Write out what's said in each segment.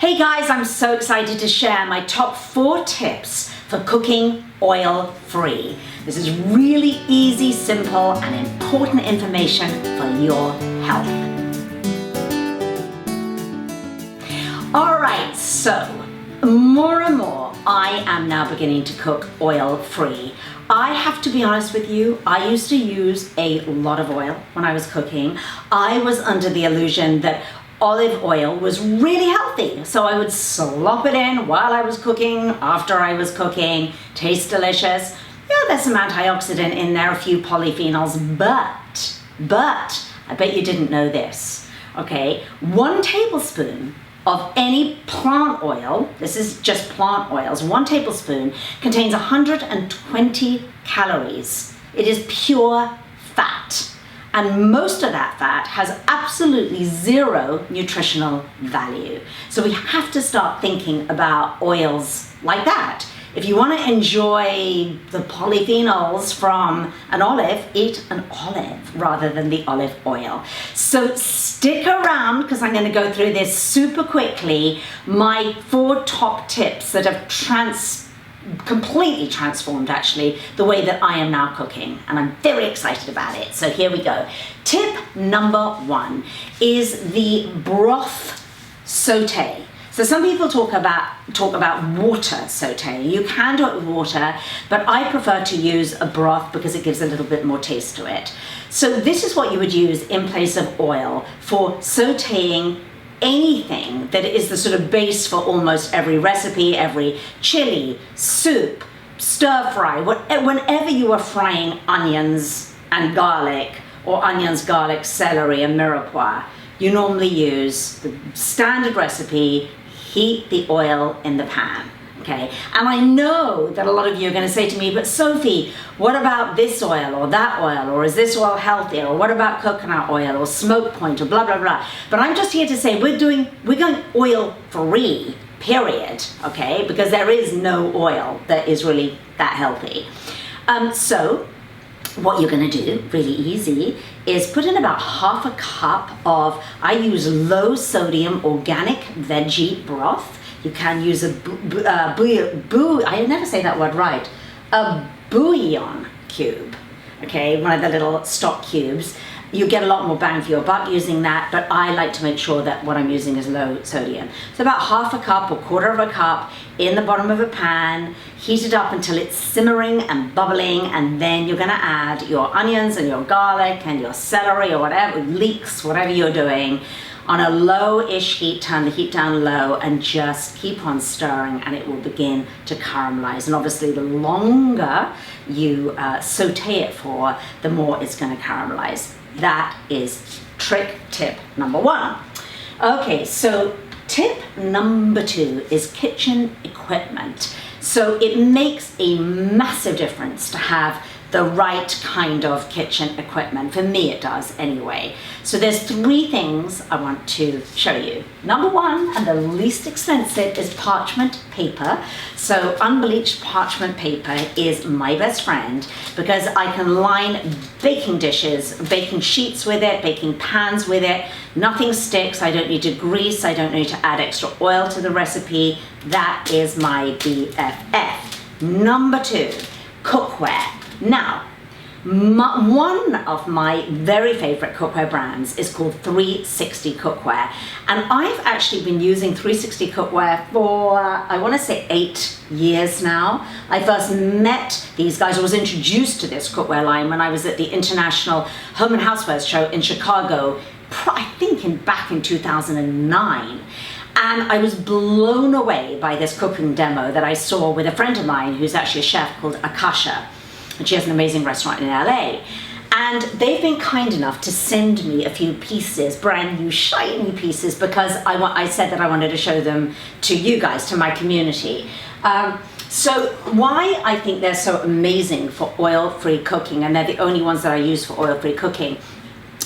Hey guys, I'm so excited to share my top 4 tips for cooking oil-free. This is really easy, simple, and important information for your health. Alright, so more and more I am now beginning to cook oil-free. I have to be honest with you, I used to use a lot of oil when I was cooking. I was under the illusion that olive oil was really healthy, so I would slop it in while I was cooking, after I was cooking, tastes delicious. Yeah, there's some antioxidant in there, a few polyphenols, but I bet you didn't know this, okay? 1 tablespoon of any plant oil, this is just plant oils, 1 tablespoon contains 120 calories. It is pure fat. And most of that fat has absolutely 0 nutritional value. So we have to start thinking about oils like that. If you want to enjoy the polyphenols from an olive, eat an olive rather than the olive oil. So stick around because I'm going to go through this super quickly. My 4 top tips that have completely transformed actually the way that I am now cooking, and I'm very excited about it. So here we go. Tip number 1 is the broth saute. So some people talk about water saute. You can do it with water, but I prefer to use a broth because it gives a little bit more taste to it. So this is what you would use in place of oil for sauteing anything that is the sort of base for almost every recipe, every chili, soup, stir fry, whenever you are frying onions and garlic, or onions, garlic, celery, and mirepoix, you normally use the standard recipe, heat the oil in the pan. Okay, and I know that a lot of you are going to say to me, but Sophie, what about this oil or that oil, or is this oil healthy, or what about coconut oil or smoke point or blah blah blah. But I'm just here to say we're going oil free, period. Okay, because there is no oil that is really that healthy. So what you're going to do, really easy, is put in about half a cup of, I use low sodium organic veggie broth. You can use a I never say that word right, a bouillon cube, okay, one of the little stock cubes. You get a lot more bang for your buck using that, but I like to make sure that what I'm using is low sodium. So about half a cup or quarter of a cup in the bottom of a pan, heat it up until it's simmering and bubbling, and then you're gonna add your onions and your garlic and your celery or whatever, leeks, whatever you're doing, on a low-ish heat, turn the heat down low and just keep on stirring, and it will begin to caramelize. And obviously the longer you saute it for, the more it's going to caramelize. That is tip number 1. Okay, so tip number 2 is kitchen equipment. So it makes a massive difference to have the right kind of kitchen equipment. For me it does anyway. So there's 3 things I want to show you. Number 1, and the least expensive, is parchment paper. So unbleached parchment paper is my best friend because I can line baking dishes, baking sheets with it, baking pans with it. Nothing sticks, I don't need to grease, I don't need to add extra oil to the recipe. That is my BFF. Number 2, cookware. Now, one of my very favorite cookware brands is called 360 Cookware, and I've actually been using 360 Cookware for, I want to say 8 years now. I first met these guys, I was introduced to this cookware line when I was at the International Home and Housewares show in Chicago, I think back in 2009. And I was blown away by this cooking demo that I saw with a friend of mine who's actually a chef called Akasha. And she has an amazing restaurant in LA. And they've been kind enough to send me a few pieces, brand new shiny pieces, because I said that I wanted to show them to you guys, to my community. So why I think they're so amazing for oil-free cooking, and they're the only ones that I use for oil-free cooking,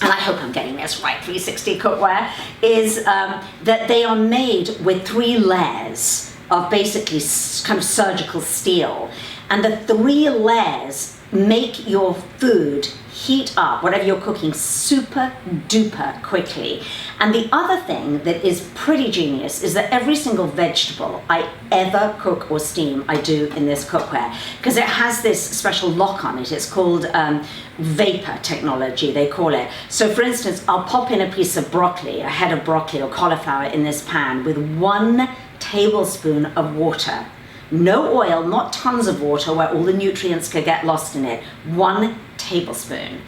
and I hope I'm getting this right, 360 Cookware, is that they are made with 3 layers of basically kind of surgical steel. And the 3 layers make your food heat up whatever you're cooking super duper quickly. And the other thing that is pretty genius is that every single vegetable I ever cook or steam, I do in this cookware, because it has this special lock on it. It's called vapor technology, they call it. So for instance, I'll pop in a piece of broccoli, a head of broccoli or cauliflower in this pan with 1 tablespoon of water. No oil, not tons of water where all the nutrients could get lost in it. 1 tablespoon.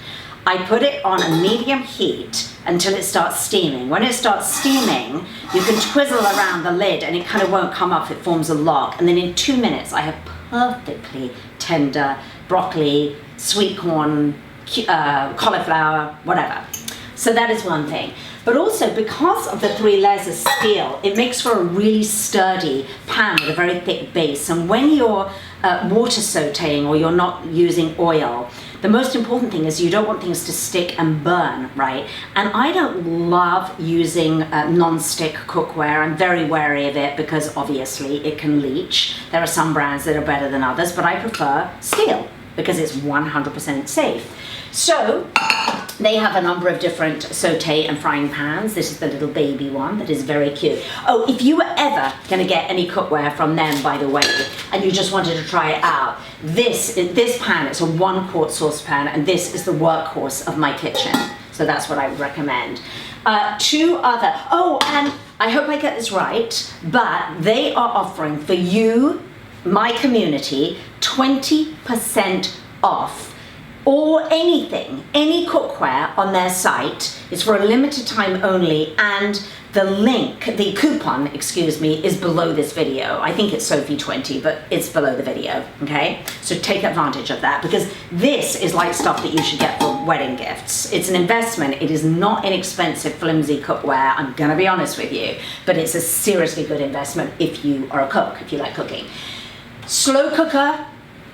I put it on a medium heat until it starts steaming. When it starts steaming, you can twizzle around the lid and it kind of won't come up, it forms a log. And then in 2 minutes, I have perfectly tender broccoli, sweet corn, cauliflower, whatever. So that is one thing. But also, because of the 3 layers of steel, it makes for a really sturdy pan with a very thick base. And when you're water sauteing or you're not using oil, the most important thing is you don't want things to stick and burn, right? And I don't love using non-stick cookware. I'm very wary of it because obviously it can leach. There are some brands that are better than others, but I prefer steel because it's 100% safe. So they have a number of different saute and frying pans. This is the little baby one that is very cute. Oh, if you were ever going to get any cookware from them, by the way, and you just wanted to try it out, this pan, it's a 1 quart saucepan, and this is the workhorse of my kitchen. So that's what I would recommend. 2 other, oh, and I hope I get this right, but they are offering for you, my community, 20% off or anything, any cookware on their site. It's for a limited time only, and the link, the coupon, excuse me, is below this video. I think it's Sophie20, but it's below the video, okay? So take advantage of that, because this is like stuff that you should get for wedding gifts. It's an investment. It is not inexpensive, flimsy cookware, I'm gonna be honest with you, but it's a seriously good investment if you are a cook, if you like cooking. Slow cooker,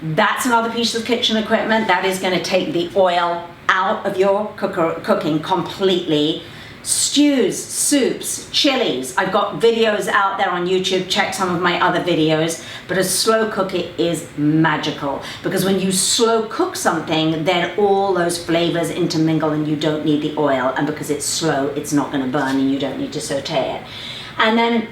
that's another piece of kitchen equipment that is going to take the oil out of your cooking completely. Stews, soups, chilies. I've got videos out there on YouTube. Check some of my other videos. But a slow cooker is magical, because when you slow cook something, then all those flavors intermingle and you don't need the oil. And because it's slow, it's not going to burn and you don't need to saute it. And then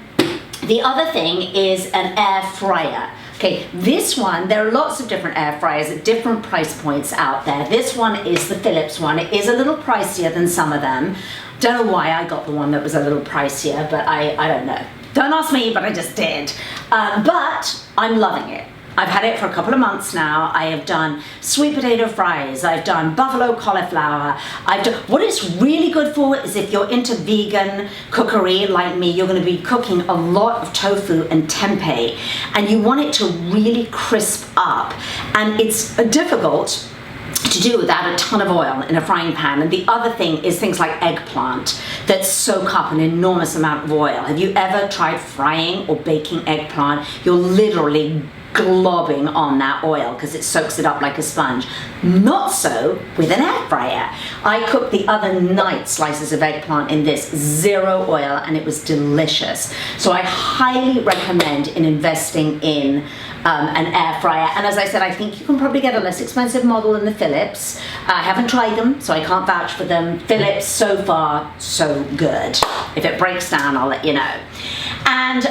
the other thing is an air fryer. Okay, this one, there are lots of different air fryers at different price points out there. This one is the Philips one. It is a little pricier than some of them. Don't know why I got the one that was a little pricier, but I don't know. Don't ask me, but I just did. But I'm loving it. I've had it for a couple of months now. I have done sweet potato fries. I've done buffalo cauliflower. What it's really good for is if you're into vegan cookery like me, you're going to be cooking a lot of tofu and tempeh, and you want it to really crisp up. And it's difficult to do without a ton of oil in a frying pan. And the other thing is things like eggplant that soak up an enormous amount of oil. Have you ever tried frying or baking eggplant? You're literally globbing on that oil because it soaks it up like a sponge. Not so with an air fryer. I cooked the other night slices of eggplant in this, 0 oil, and it was delicious. So I highly recommend investing in an air fryer. And as I said, I think you can probably get a less expensive model than the Philips. I haven't tried them, so I can't vouch for them. Philips, so far, so good. If it breaks down, I'll let you know. And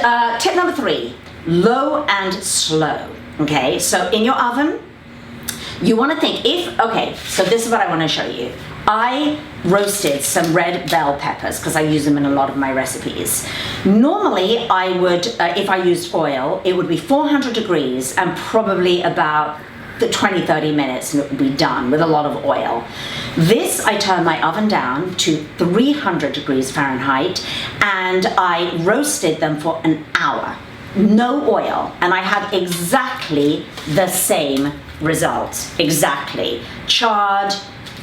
tip number 3, low and slow. Okay, so in your oven, you want to think okay, so this is what I want to show you. I roasted some red bell peppers because I use them in a lot of my recipes. Normally I would, if I used oil, it would be 400 degrees and probably about 20-30 minutes and it would be done with a lot of oil. This, I turn my oven down to 300 degrees Fahrenheit and I roasted them for an hour. No oil, and I had exactly the same result. Exactly. Charred,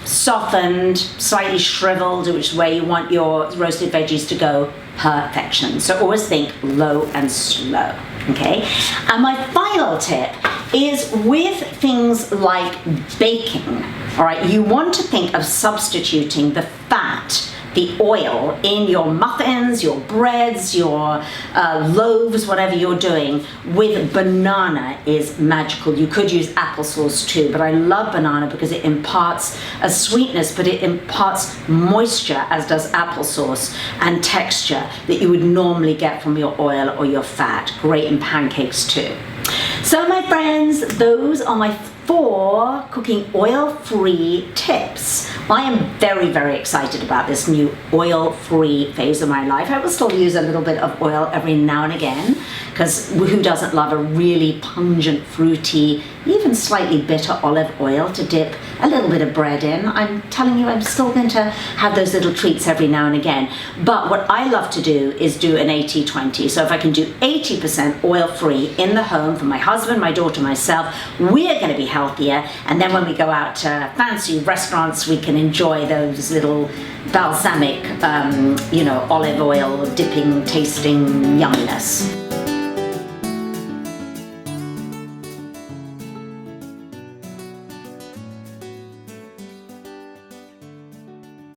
softened, slightly shriveled, which is where you want your roasted veggies to go. Perfection. So always think low and slow. Okay? And my final tip is with things like baking. All right, you want to think of substituting the fat the oil in your muffins, your breads, your loaves, whatever you're doing, with banana is magical. You could use applesauce too, but I love banana because it imparts a sweetness, but it imparts moisture, as does applesauce, and texture that you would normally get from your oil or your fat. Great in pancakes too. So my friends, those are my 4 cooking oil-free tips. I am very, very excited about this new oil-free phase of my life. I will still use a little bit of oil every now and again, because who doesn't love a really pungent, fruity, even slightly bitter olive oil to dip a little bit of bread in. I'm telling you, I'm still going to have those little treats every now and again. But what I love to do is do an 80-20. So if I can do 80% oil-free in the home for my husband, my daughter, myself, we're going to be healthier. And then when we go out to fancy restaurants, we can enjoy those little balsamic, olive oil dipping, tasting yumminess.